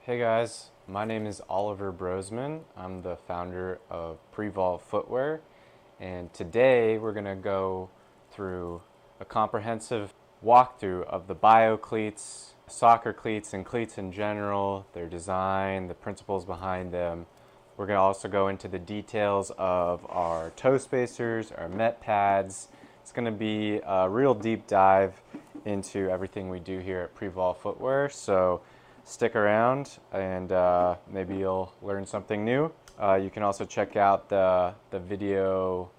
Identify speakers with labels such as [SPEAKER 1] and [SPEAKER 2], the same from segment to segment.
[SPEAKER 1] Hey guys, my name is Oliver Brosman. I'm the founder of Prevolve Footwear, and today we're going to go through a comprehensive walkthrough of the BioCleats, soccer cleats, and cleats in general, their design, the principles behind them. We're going to also go into the details of our toe spacers, our Metpads. It's going to be a real deep dive into everything we do here at Prevolve Footwear. So stick around and maybe you'll learn something new. You can also check out the video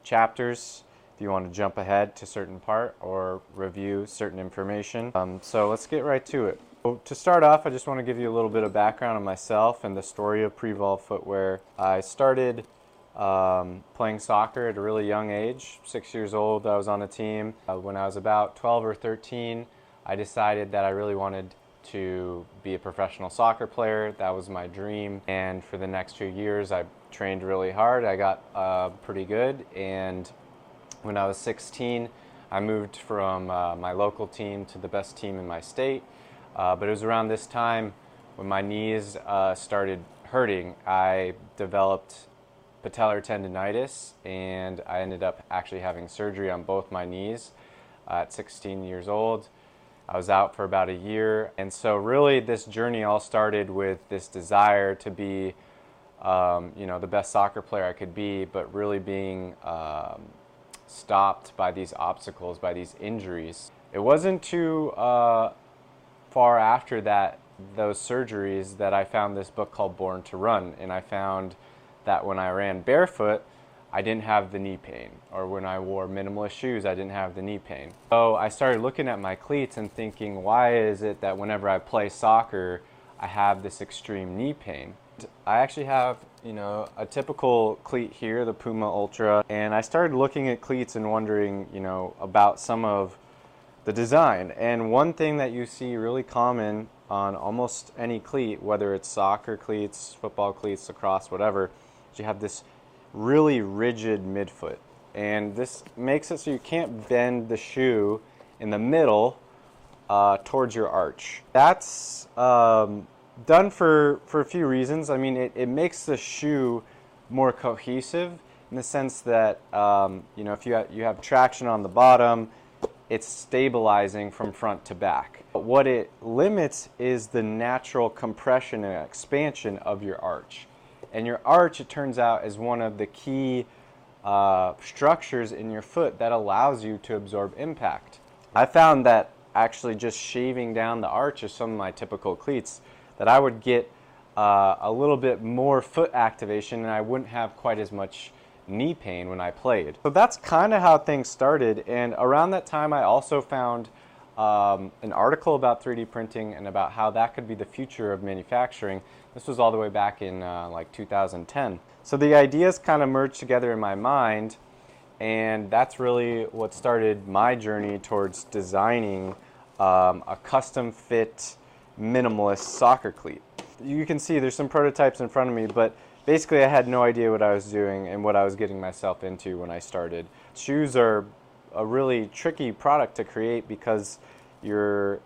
[SPEAKER 1] chapters if you want to jump ahead to a certain part or review certain information. So let's get right to it. So to start off, I just want to give you a little bit of background on myself and the story of Prevolve Footwear. I started playing soccer at a really young age, 6 years old. I was on a team. When I was about 12 or 13, I decided that I really wanted to be a professional soccer player. That was my dream. And for the next few years, I trained really hard. I got pretty good. And when I was 16, I moved from my local team to the best team in my state. But it was around this time when my knees started hurting. I developed patellar tendonitis, and I ended up actually having surgery on both my knees at 16 years old. I was out for about a year, and so really this journey all started with this desire to be, the best soccer player I could be, but really being stopped by these obstacles, by these injuries. It wasn't too far after those surgeries, that I found this book called Born to Run, and I found that when I ran barefoot, I didn't have the knee pain, or when I wore minimalist shoes, I didn't have the knee pain. So I started looking at my cleats and thinking, why is it that whenever I play soccer, I have this extreme knee pain? I actually have, a typical cleat here, the Puma Ultra, and I started looking at cleats and wondering, about some of the design. And one thing that you see really common on almost any cleat, whether it's soccer cleats, football cleats, lacrosse, whatever, is you have this really rigid midfoot, and this makes it so you can't bend the shoe in the middle towards your arch. That's done for a few reasons. I mean, it makes the shoe more cohesive in the sense that if you have traction on the bottom, it's stabilizing from front to back. But what it limits is the natural compression and expansion of your arch. And your arch, it turns out, is one of the key structures in your foot that allows you to absorb impact. I found that actually just shaving down the arch of some of my typical cleats, that I would get a little bit more foot activation, and I wouldn't have quite as much knee pain when I played. So that's kind of how things started. And around that time, I also found an article about 3D printing and about how that could be the future of manufacturing. This was all the way back in like 2010. So the ideas kind of merged together in my mind, and that's really what started my journey towards designing a custom fit minimalist soccer cleat. You can see there's some prototypes in front of me, but basically I had no idea what I was doing and what I was getting myself into when I started. Shoes are a really tricky product to create because you're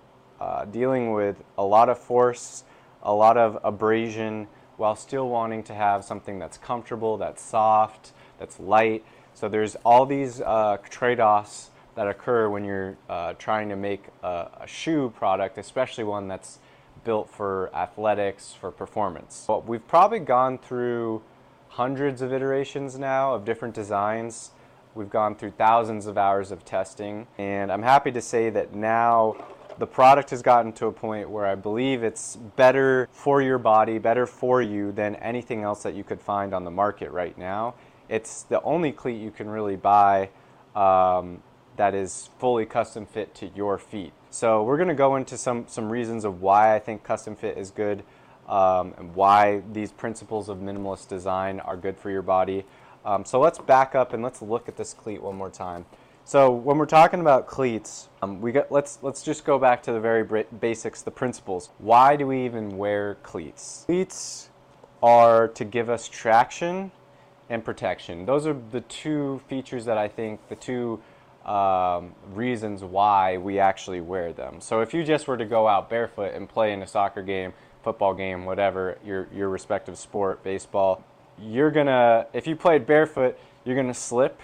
[SPEAKER 1] dealing with a lot of force, a lot of abrasion, while still wanting to have something that's comfortable, that's soft, that's light. So there's all these trade-offs that occur when you're trying to make a shoe product, especially one that's built for athletics, for performance. Well, we've probably gone through hundreds of iterations now of different designs. We've gone through thousands of hours of testing, and I'm happy to say that now the product has gotten to a point where I believe it's better for your body, better for you than anything else that you could find on the market right now. It's the only cleat you can really buy that is fully custom fit to your feet. So we're going to go into some reasons of why I think custom fit is good, and why these principles of minimalist design are good for your body. So let's back up and let's look at this cleat one more time. So when we're talking about cleats, let's just go back to the very basics, the principles. Why do we even wear cleats? Cleats are to give us traction and protection. Those are the two features that I think, the two reasons why we actually wear them. So if you just were to go out barefoot and play in a soccer game, football game, whatever, your respective sport, baseball, you're gonna, if you played barefoot, you're gonna slip,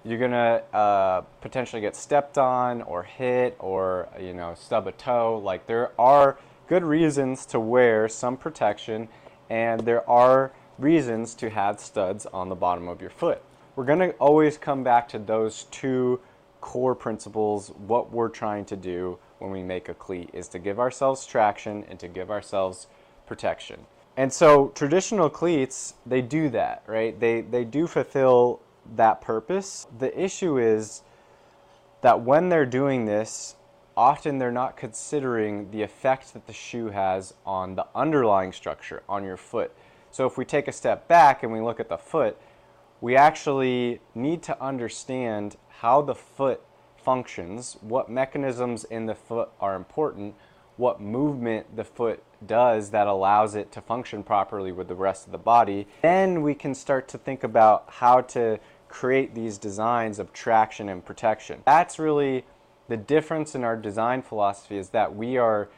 [SPEAKER 1] you're gonna potentially get stepped on or hit or, you know, stub a toe. Like, there are good reasons to wear some protection, and there are reasons to have studs on the bottom of your foot. We're gonna always come back to those two core principles. What we're trying to do when we make a cleat is to give ourselves traction and to give ourselves protection. And so traditional cleats, they do that, right? They do fulfill that purpose. The issue is that when they're doing this, often they're not considering the effect that the shoe has on the underlying structure, on your foot. So if we take a step back and we look at the foot, we actually need to understand how the foot functions, what mechanisms in the foot are important, what movement the foot does that allows it to function properly with the rest of the body. Then we can start to think about how to create these designs of traction and protection. That's really the difference in our design philosophy, is that we are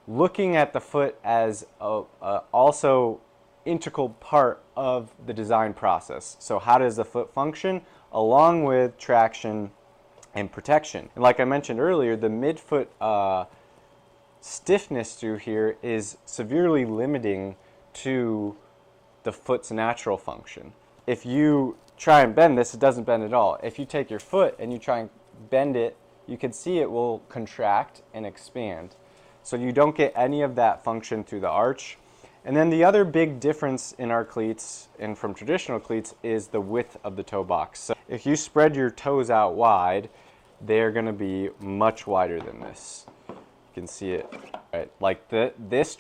[SPEAKER 1] looking at the foot as a also integral part of the design process. So how does the foot function along with traction and protection? And like I mentioned earlier, the midfoot stiffness through here is severely limiting to the foot's natural function. If you try and bend this, it doesn't bend at all. If you take your foot and you try and bend it, you can see it will contract and expand. So you don't get any of that function through the arch. And then the other big difference in our cleats and from traditional cleats is the width of the toe box. So if you spread your toes out wide, they're going to be much wider than this. You can see it, right? Like this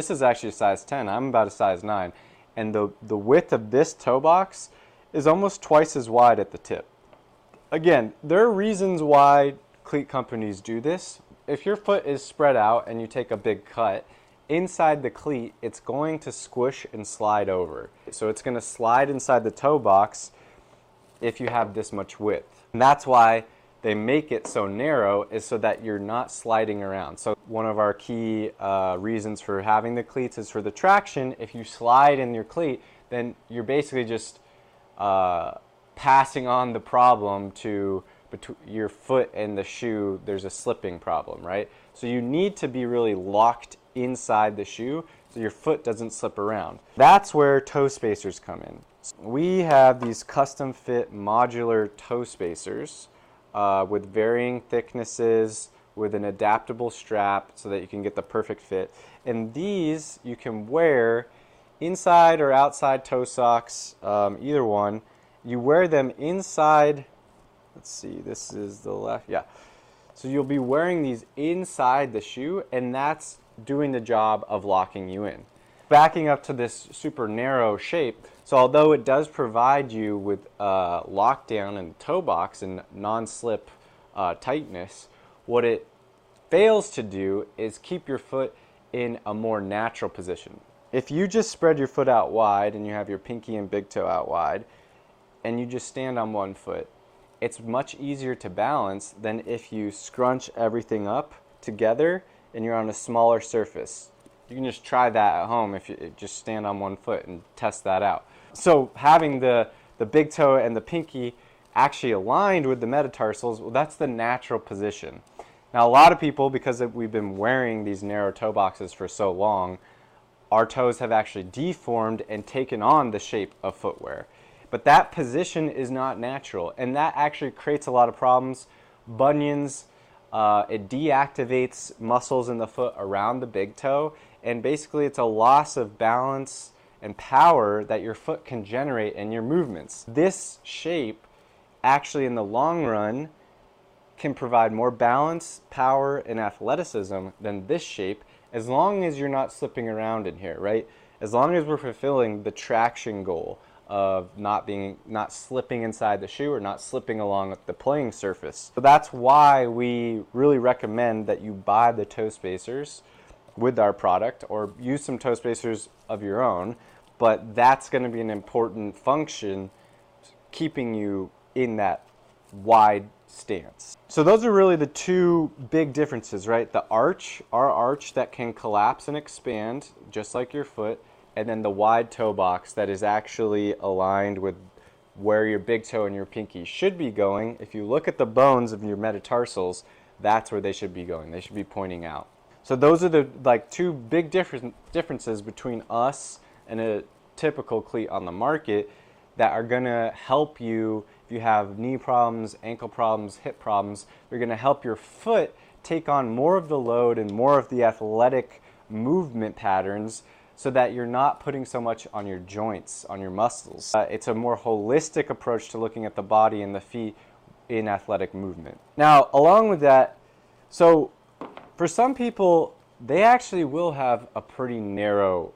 [SPEAKER 1] is actually a size 10. I'm about a size 9. And the width of this toe box is almost twice as wide at the tip. Again, there are reasons why cleat companies do this. If your foot is spread out and you take a big cut, inside the cleat, it's going to squish and slide over. So it's going to slide inside the toe box if you have this much width. And that's why they make it so narrow, is so that you're not sliding around. So one of our key reasons for having the cleats is for the traction. If you slide in your cleat, then you're basically just passing on the problem to your foot and the shoe. There's a slipping problem, right? So you need to be really locked inside the shoe so your foot doesn't slip around. That's where toe spacers come in. We have these custom fit modular toe spacers with varying thicknesses, with an adaptable strap so that you can get the perfect fit. And these you can wear inside or outside toe socks, either one. You wear them inside. Let's see, this is the left, yeah. So you'll be wearing these inside the shoe, and that's doing the job of locking you in. Backing up to this super narrow shape, so although it does provide you with lockdown in the toe box and non-slip tightness, what it fails to do is keep your foot in a more natural position. If you just spread your foot out wide and you have your pinky and big toe out wide, and you just stand on one foot, it's much easier to balance than if you scrunch everything up together and you're on a smaller surface. You can just try that at home if you just stand on one foot and test that out. So having the big toe and the pinky actually aligned with the metatarsals, well, that's the natural position. Now a lot of people, because we've been wearing these narrow toe boxes for so long, our toes have actually deformed and taken on the shape of footwear. But that position is not natural, and that actually creates a lot of problems. Bunions, it deactivates muscles in the foot around the big toe, and basically it's a loss of balance and power that your foot can generate in your movements. This shape actually in the long run can provide more balance, power, and athleticism than this shape, as long as you're not slipping around in here, right? As long as we're fulfilling the traction goal of not slipping inside the shoe or not slipping along the playing surface. So that's why we really recommend that you buy the toe spacers with our product, or use some toe spacers of your own, but that's going to be an important function keeping you in that wide stance. So those are really the two big differences, right? The arch, our arch that can collapse and expand just like your foot, and then the wide toe box that is actually aligned with where your big toe and your pinky should be going. If you look at the bones of your metatarsals, that's where they should be going. They should be pointing out. So those are the two big differences between us and a typical cleat on the market that are gonna help you if you have knee problems, ankle problems, hip problems. They're gonna help your foot take on more of the load and more of the athletic movement patterns so that you're not putting so much on your joints, on your muscles. It's a more holistic approach to looking at the body and the feet in athletic movement. Now, along with that, so for some people, they actually will have a pretty narrow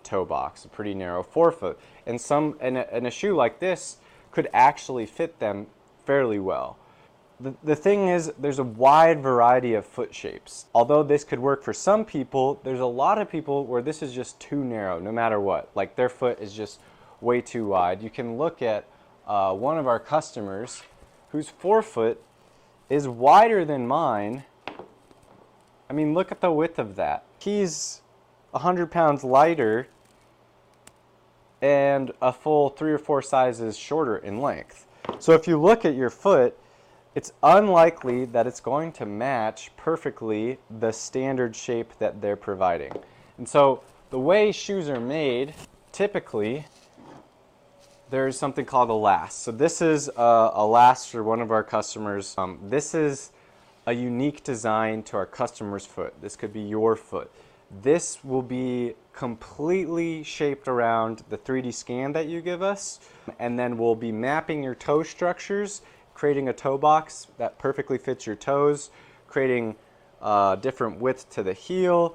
[SPEAKER 1] toe box, a pretty narrow forefoot, and a shoe like this could actually fit them fairly well. The thing is, there's a wide variety of foot shapes. Although this could work for some people, there's a lot of people where this is just too narrow, no matter what. Like their foot is just way too wide. You can look at one of our customers whose forefoot is wider than mine. I mean, look at the width of that. He's 100 pounds lighter and a full 3 or 4 sizes shorter in length. So if you look at your foot, it's unlikely that it's going to match perfectly the standard shape that they're providing. And so the way shoes are made, typically, there's something called a last. So this is a last for one of our customers. This is a unique design to our customer's foot. This could be your foot. This will be completely shaped around the 3D scan that you give us, and then we'll be mapping your toe structures, creating a toe box that perfectly fits your toes, creating different width to the heel,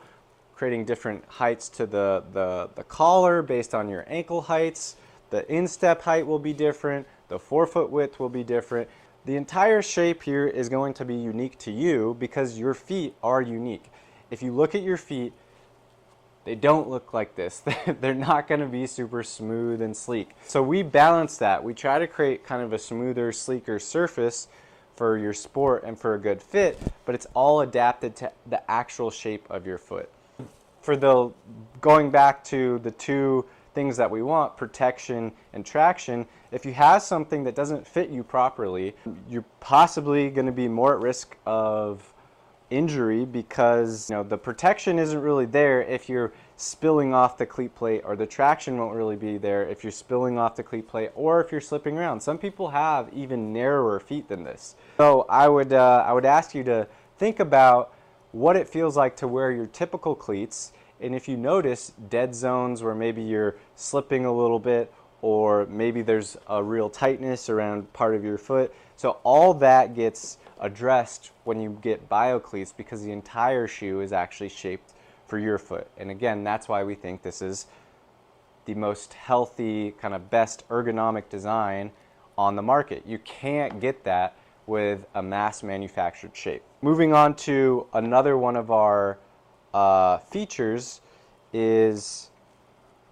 [SPEAKER 1] creating different heights to the collar based on your ankle heights. The instep height will be different, the forefoot width will be different. The entire shape here is going to be unique to you because your feet are unique. If you look at your feet, they don't look like this. They're not going to be super smooth and sleek. So we balance that. We try to create kind of a smoother, sleeker surface for your sport and for a good fit, but it's all adapted to the actual shape of your foot. Going back to the two things that we want, protection and traction, if you have something that doesn't fit you properly, you're possibly going to be more at risk of injury because the protection isn't really there if you're spilling off the cleat plate, or the traction won't really be there if you're spilling off the cleat plate or if you're slipping around. Some people have even narrower feet than this. So I would ask you to think about what it feels like to wear your typical cleats, and if you notice dead zones where maybe you're slipping a little bit, or maybe there's a real tightness around part of your foot. So all that gets addressed when you get BioCleats because the entire shoe is actually shaped for your foot. And again, that's why we think this is the most healthy, kind of best ergonomic design on the market. You can't get that with a mass manufactured shape. Moving on to another one of our features is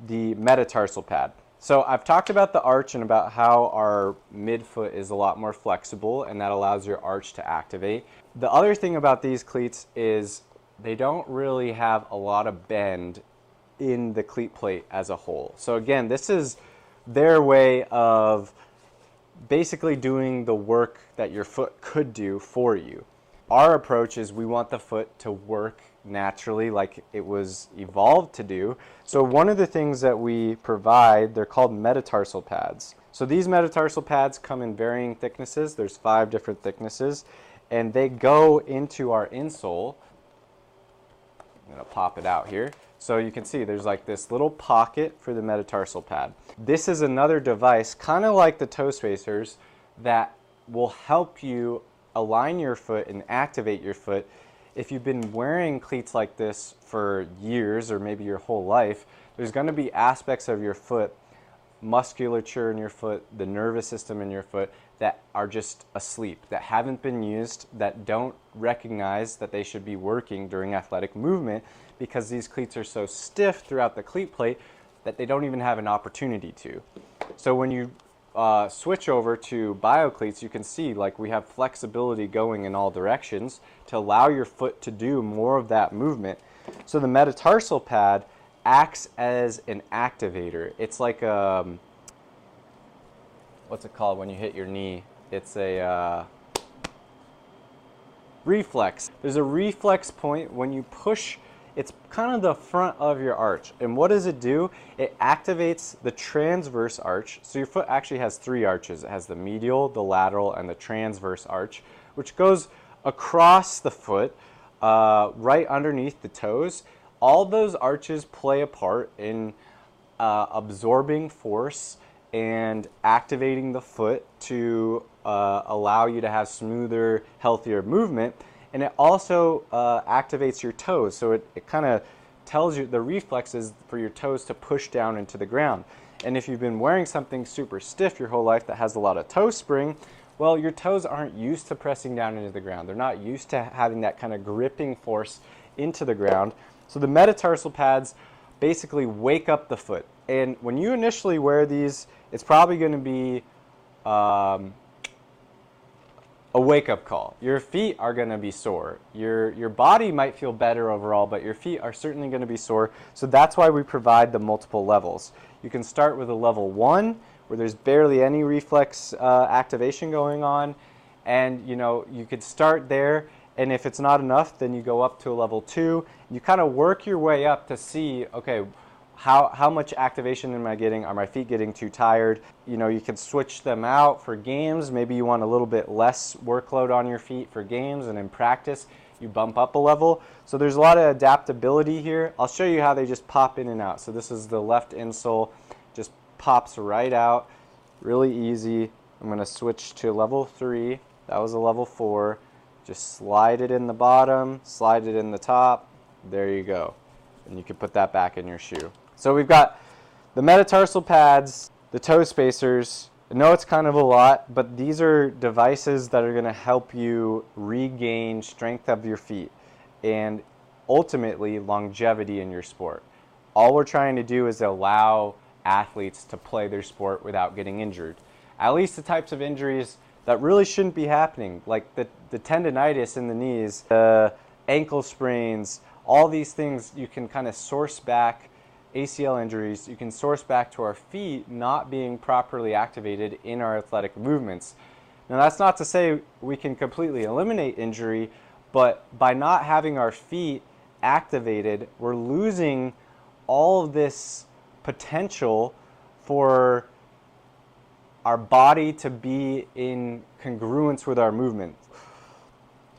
[SPEAKER 1] the metatarsal pad. So I've talked about the arch and about how our midfoot is a lot more flexible and that allows your arch to activate. The other thing about these cleats is they don't really have a lot of bend in the cleat plate as a whole. So again, this is their way of basically doing the work that your foot could do for you. Our approach is we want the foot to work naturally like it was evolved to do. So one of the things that we provide, they're called metatarsal pads. So these metatarsal pads come in varying thicknesses. There's 5 different thicknesses, and they go into our insole. I'm going to pop it out here. So you can see there's like this little pocket for the metatarsal pad. This is another device, kind of like the toe spacers, that will help you align your foot and activate your foot. If you've been wearing cleats like this for years or maybe your whole life, there's going to be aspects of your foot, musculature in your foot, the nervous system in your foot that are just asleep, that haven't been used, that don't recognize that they should be working during athletic movement because these cleats are so stiff throughout the cleat plate that they don't even have an opportunity to. So when you switch over to BioCleats, you can see like we have flexibility going in all directions to allow your foot to do more of that movement. So the metatarsal pad acts as an activator. It's like what's it called when you hit your knee? It's a reflex. There's a reflex point when you push. It's kind of the front of your arch. And what does it do? It activates the transverse arch. So your foot actually has three arches. It has the medial, the lateral, and the transverse arch, which goes across the foot, right underneath the toes. All those arches play a part in absorbing force and activating the foot to allow you to have smoother, healthier movement. And it also activates your toes, so it kind of tells you the reflexes for your toes to push down into the ground. And if you've been wearing something super stiff your whole life that has a lot of toe spring, well, your toes aren't used to pressing down into the ground. They're not used to having that kind of gripping force into the ground. So the metatarsal pads basically wake up the foot. And when you initially wear these, it's probably going to be a wake-up call. Your feet are going to be sore. Your body might feel better overall, but your feet are certainly going to be sore. So that's why we provide the multiple levels. You can start with a level 1, where there's barely any reflex activation going on, and you could start there. And if it's not enough, then you go up to a level 2. You kind of work your way up to see, okay, how much activation am I getting? Are my feet getting too tired? You can switch them out for games. Maybe you want a little bit less workload on your feet for games, and in practice, you bump up a level. So there's a lot of adaptability here. I'll show you how they just pop in and out. So this is the left insole, just pops right out, really easy. I'm going to switch to level 3. That was a level 4. Just slide it in the bottom, slide it in the top. There you go. And you can put that back in your shoe. So we've got the metatarsal pads, the toe spacers. I know it's kind of a lot, but these are devices that are going to help you regain strength of your feet and ultimately longevity in your sport. All we're trying to do is allow athletes to play their sport without getting injured. At least the types of injuries that really shouldn't be happening, like the tendonitis in the knees, the ankle sprains, all these things you can kind of source back. ACL injuries, you can source back to our feet not being properly activated in our athletic movements. Now that's not to say we can completely eliminate injury, but by not having our feet activated, we're losing all of this potential for our body to be in congruence with our movement.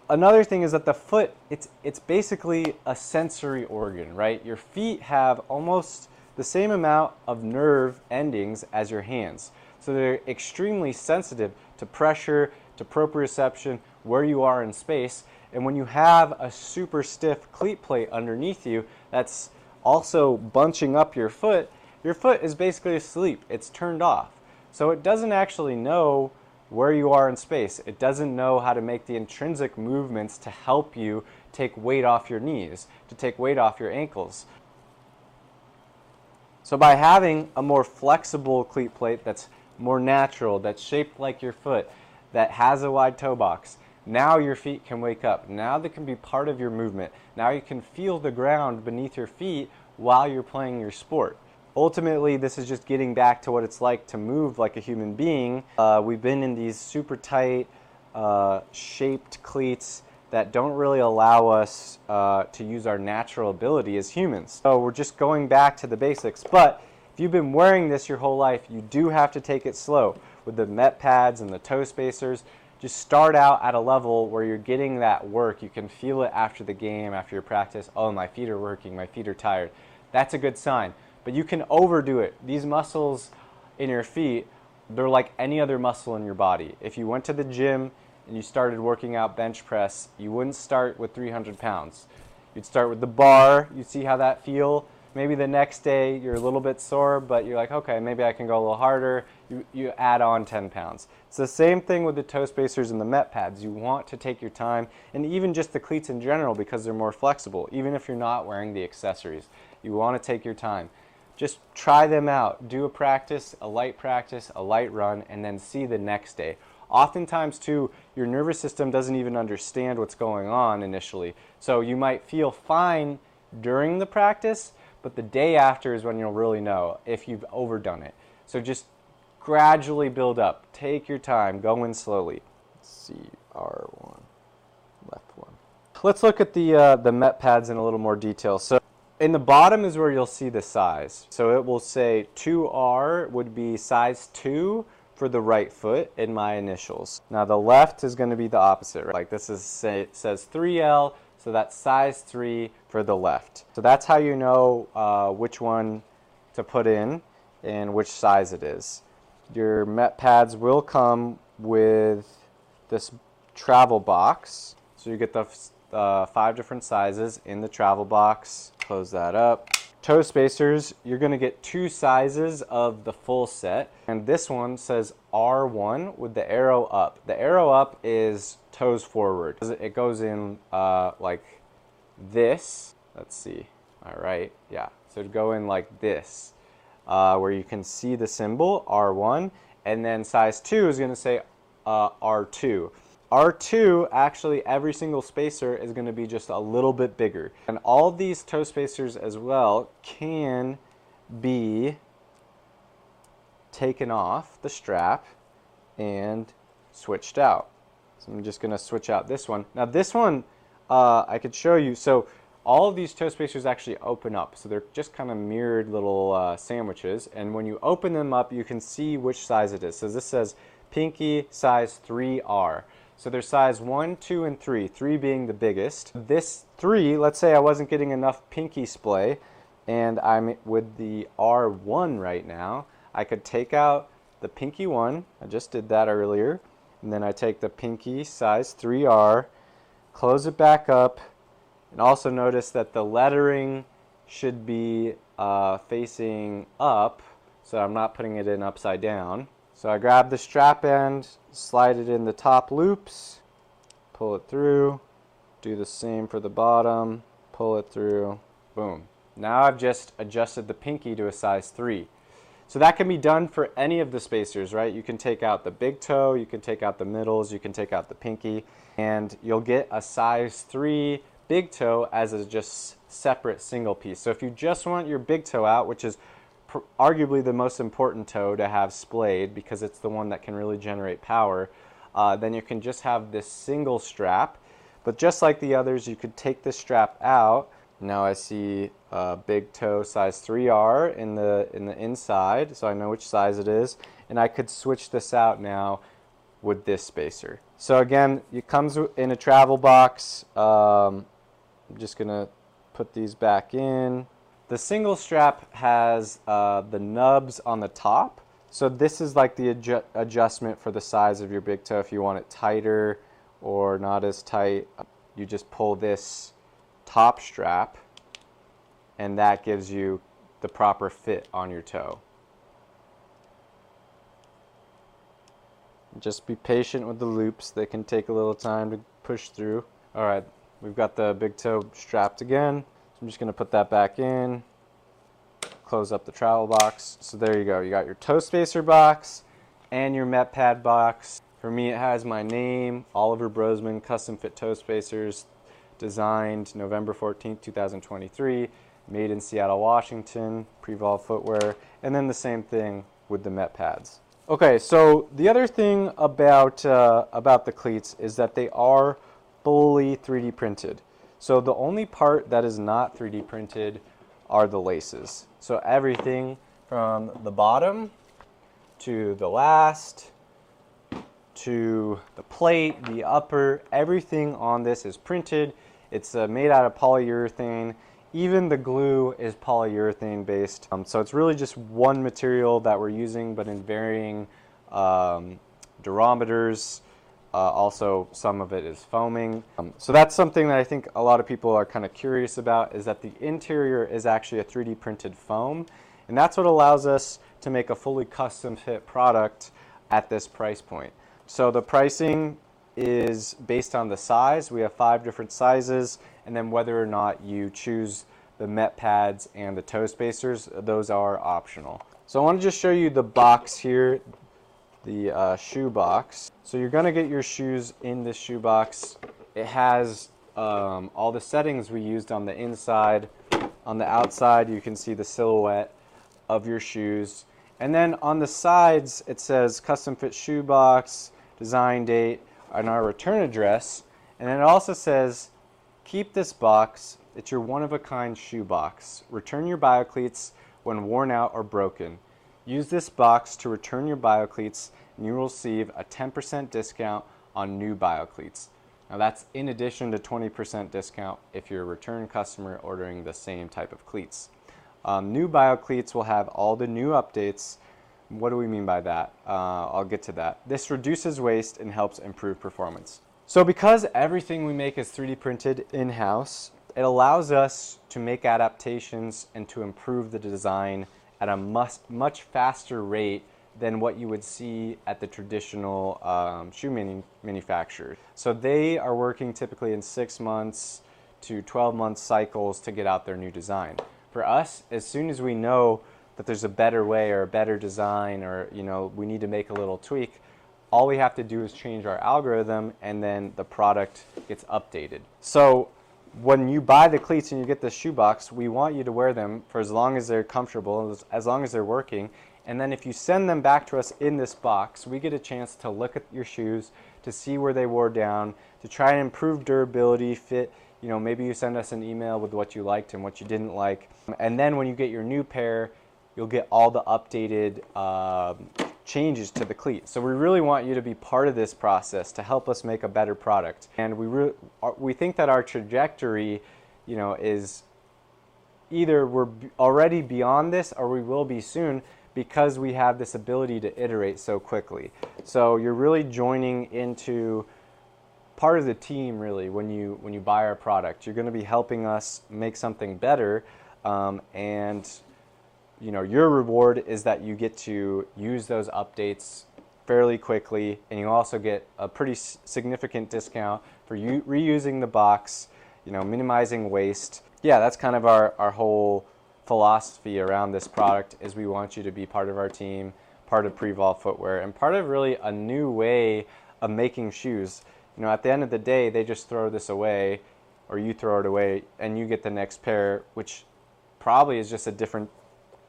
[SPEAKER 1] Another thing is that the foot, it's basically a sensory organ, right? Your feet have almost the same amount of nerve endings as your hands. So they're extremely sensitive to pressure, to proprioception, where you are in space. And when you have a super stiff cleat plate underneath you that's also bunching up your foot is basically asleep. It's turned off. So it doesn't actually know where you are in space. It doesn't know how to make the intrinsic movements to help you take weight off your knees, to take weight off your ankles. So by having a more flexible cleat plate that's more natural, that's shaped like your foot, that has a wide toe box, now your feet can wake up. Now they can be part of your movement. Now you can feel the ground beneath your feet while you're playing your sport. Ultimately, this is just getting back to what it's like to move like a human being. We've been in these super tight, shaped cleats that don't really allow us to use our natural ability as humans. So we're just going back to the basics. But if you've been wearing this your whole life, you do have to take it slow. With the Metpads and the toe spacers, just start out at a level where you're getting that work. You can feel it after the game, after your practice. Oh, my feet are working, my feet are tired. That's a good sign. But you can overdo it. These muscles in your feet, they're like any other muscle in your body. If you went to the gym and you started working out bench press, you wouldn't start with 300 pounds. You'd start with the bar, you'd see how that feel. Maybe the next day you're a little bit sore, but you're like, okay, maybe I can go a little harder. You add on 10 pounds. It's the same thing with the toe spacers and the Metpads. You want to take your time, and even just the cleats in general because they're more flexible, even if you're not wearing the accessories. You want to take your time. just try them out. Do a practice, a light run, and then see the next day. Oftentimes too, your nervous system doesn't even understand what's going on initially. So you might feel fine during the practice, but the day after is when you'll really know if you've overdone it. So just gradually build up. Take your time. Go in slowly. Let's see, R1, left one. Let's look at the Metpads in a little more detail. So in the bottom is where you'll see the size. So it will say 2R would be size 2 for the right foot in my initials. Now the left is going to be the opposite, right? Like this is, it says 3L, so that's size 3 for the left. So that's how you know which one to put in and which size it is. Your Metpads will come with this travel box. So you get the 5 different sizes in the travel box. Close that up. Toe spacers, you're going to get 2 sizes of the full set. And this one says R1 with the arrow up. The arrow up is toes forward. It goes in like this. Let's see. All right. Yeah. So it'd go in like this, where you can see the symbol R1. And then size 2 is going to say R2. R2, actually every single spacer is going to be just a little bit bigger. And all of these toe spacers as well can be taken off the strap and switched out. So I'm just going to switch out this one. Now this one I could show you. So all of these toe spacers actually open up. So they're just kind of mirrored little sandwiches. And when you open them up, you can see which size it is. So this says pinky size 3R. So there's size 1, 2, and 3, 3 being the biggest. This 3, let's say I wasn't getting enough pinky splay, and I'm with the R1 right now, I could take out the pinky 1, I just did that earlier, and then I take the pinky size 3R, close it back up, and also notice that the lettering should be facing up, so I'm not putting it in upside down. So I grab the strap end, slide it in the top loops, pull it through, do the same for the bottom, pull it through, boom. Now I've just adjusted the pinky to a size 3. So that can be done for any of the spacers, right? You can take out the big toe, you can take out the middles, you can take out the pinky, and you'll get a size 3 big toe as a just separate single piece. So if you just want your big toe out, which is arguably the most important toe to have splayed because it's the one that can really generate power, then you can just have this single strap. But just like the others, you could take this strap out. Now I see big toe size 3R in the inside, so I know which size it is, and I could switch this out now with this spacer. So again, it comes in a travel box. I'm just gonna put these back in. The single strap has the nubs on the top. So this is like the adjustment for the size of your big toe. If you want it tighter or not as tight, you just pull this top strap and that gives you the proper fit on your toe. Just be patient with the loops. They can take a little time to push through. All right, we've got the big toe strapped again. So I'm just going to put that back in, close up the travel box. So there you go. You got your toe spacer box and your Metpad box. For me, it has my name, Oliver Brosman, Custom Fit Toe Spacers, designed November 14th, 2023, made in Seattle, Washington, Prevolve Footwear, and then the same thing with the Metpads. Okay, so the other thing about the cleats is that they are fully 3D printed. So the only part that is not 3D printed are the laces. So everything from the bottom to the last to the plate, the upper, everything on this is printed. It's made out of polyurethane. Even the glue is polyurethane based. So it's really just one material that we're using, but in varying durometers. Also, some of it is foaming. So that's something that I think a lot of people are kind of curious about, is that the interior is actually a 3D printed foam. And that's what allows us to make a fully custom fit product at this price point. So the pricing is based on the size. We have 5 different sizes, and then whether or not you choose the Metpads, and the toe spacers, those are optional. So I want to just show you the box here, the shoe box. So you're going to get your shoes in this shoe box. It has all the settings we used on the inside. On the outside, you can see the silhouette of your shoes. And then on the sides, it says custom fit shoe box, design date, and our return address. And then it also says, keep this box. It's your one-of-a-kind shoe box. Return your BioCleats when worn out or broken. Use this box to return your BioCleats and you will receive a 10% discount on new BioCleats. Now that's in addition to 20% discount if you're a return customer ordering the same type of cleats. New BioCleats will have all the new updates. What do we mean by that? I'll get to that. This reduces waste and helps improve performance. So because everything we make is 3D printed in-house, it allows us to make adaptations and to improve the design at a much faster rate than what you would see at the traditional shoe manufacturers. So they are working typically in 6 months to 12-month cycles to get out their new design. For us, as soon as we know that there's a better way or a better design, or we need to make a little tweak, all we have to do is change our algorithm and then the product gets updated. So when you buy the cleats and you get the shoe box, we want you to wear them for as long as they're comfortable, as long as they're working. And then if you send them back to us in this box, we get a chance to look at your shoes, to see where they wore down, to try and improve durability, fit. Maybe you send us an email with what you liked and what you didn't like. And then when you get your new pair, you'll get all the updated changes to the cleat. So we really want you to be part of this process to help us make a better product. And we think that our trajectory, is either we're already beyond this or we will be soon, because we have this ability to iterate so quickly. So you're really joining into part of the team, really, when you buy our product. You're going to be helping us make something better, and your reward is that you get to use those updates fairly quickly, and you also get a pretty significant discount for reusing the box, minimizing waste. Yeah, that's kind of our whole philosophy around this product, is we want you to be part of our team, part of Prevolve Footwear, and part of really a new way of making shoes. At the end of the day, they just throw this away, or you throw it away, and you get the next pair, which probably is just a different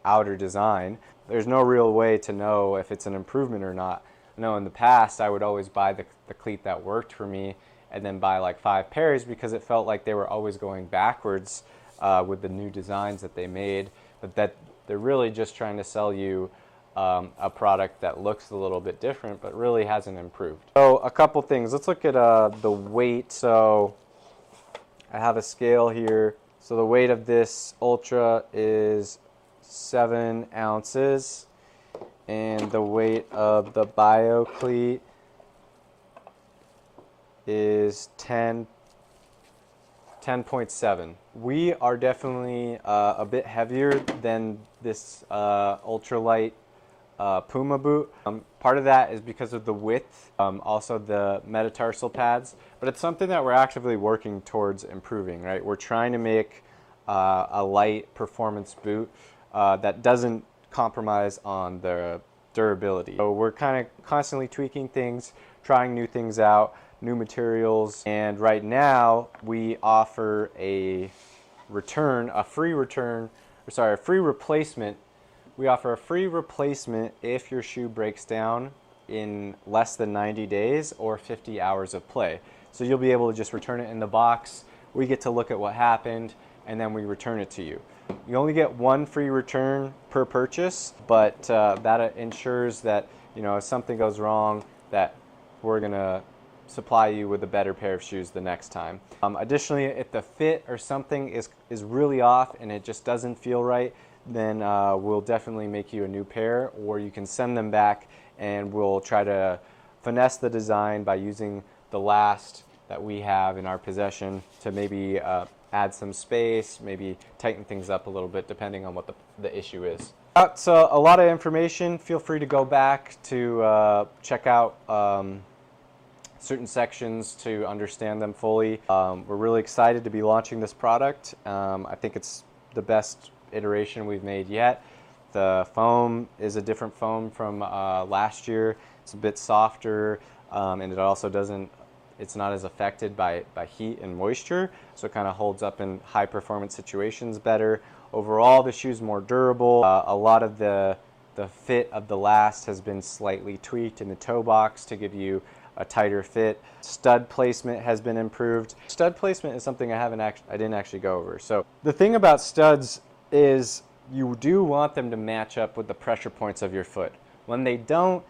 [SPEAKER 1] outer design. There's no real way to know if it's an improvement or not. I know in the past, I would always buy the cleat that worked for me, and then buy like 5 pairs because it felt like they were always going backwards with the new designs that they made, but that they're really just trying to sell you a product that looks a little bit different but really hasn't improved. So a couple things. Let's look at the weight. So I have a scale here. So the weight of this Ultra is 7 ounces, and the weight of the BioCleat is 10.7. We are definitely a bit heavier than this ultralight Puma boot. Part of that is because of the width, also the metatarsal pads, but it's something that we're actively working towards improving, right? We're trying to make a light performance boot that doesn't compromise on the durability. So we're kind of constantly tweaking things, trying new things out, new materials, and right now we offer a free replacement. We offer a free replacement if your shoe breaks down in less than 90 days or 50 hours of play. So you'll be able to just return it in the box. We get to look at what happened, and then we return it to you. You only get 1 free return per purchase, but that ensures that if something goes wrong, that we're gonna supply you with a better pair of shoes the next time. Additionally, if the fit or something is really off and it just doesn't feel right, then we'll definitely make you a new pair, or you can send them back and we'll try to finesse the design by using the last that we have in our possession to maybe add some space, maybe tighten things up a little bit depending on what the issue is. That's a lot of information. Feel free to go back to check out certain sections to understand them fully. We're really excited to be launching this product. I think it's the best iteration we've made yet. The foam is a different foam from last year. It's a bit softer, and it also doesn't, it's not as affected by heat and moisture, so it kind of holds up in high performance situations better. Overall, the shoe's more durable. A lot of the fit of the last has been slightly tweaked in the toe box to give you a tighter fit. Stud placement has been improved. Stud placement is something I didn't actually go over. So the thing about studs is you do want them to match up with the pressure points of your foot. When they don't,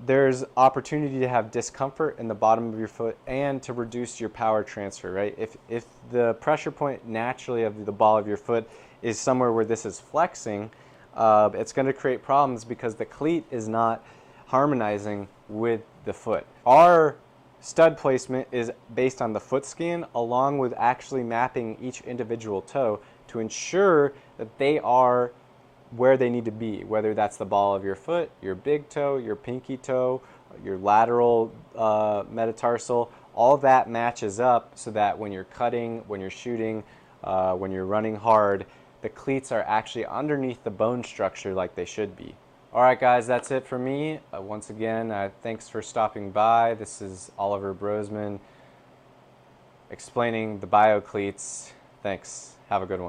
[SPEAKER 1] there's opportunity to have discomfort in the bottom of your foot and to reduce your power transfer, right? If the pressure point naturally of the ball of your foot is somewhere where this is flexing, it's going to create problems because the cleat is not harmonizing with the foot. Our stud placement is based on the foot scan along with actually mapping each individual toe to ensure that they are where they need to be, whether that's the ball of your foot, your big toe, your pinky toe, your lateral metatarsal, all that matches up so that when you're cutting, when you're shooting, when you're running hard, the cleats are actually underneath the bone structure like they should be. Alright guys, that's it for me. Once again, thanks for stopping by. This is Oliver Brosman explaining the BioCleats. Thanks. Have a good one.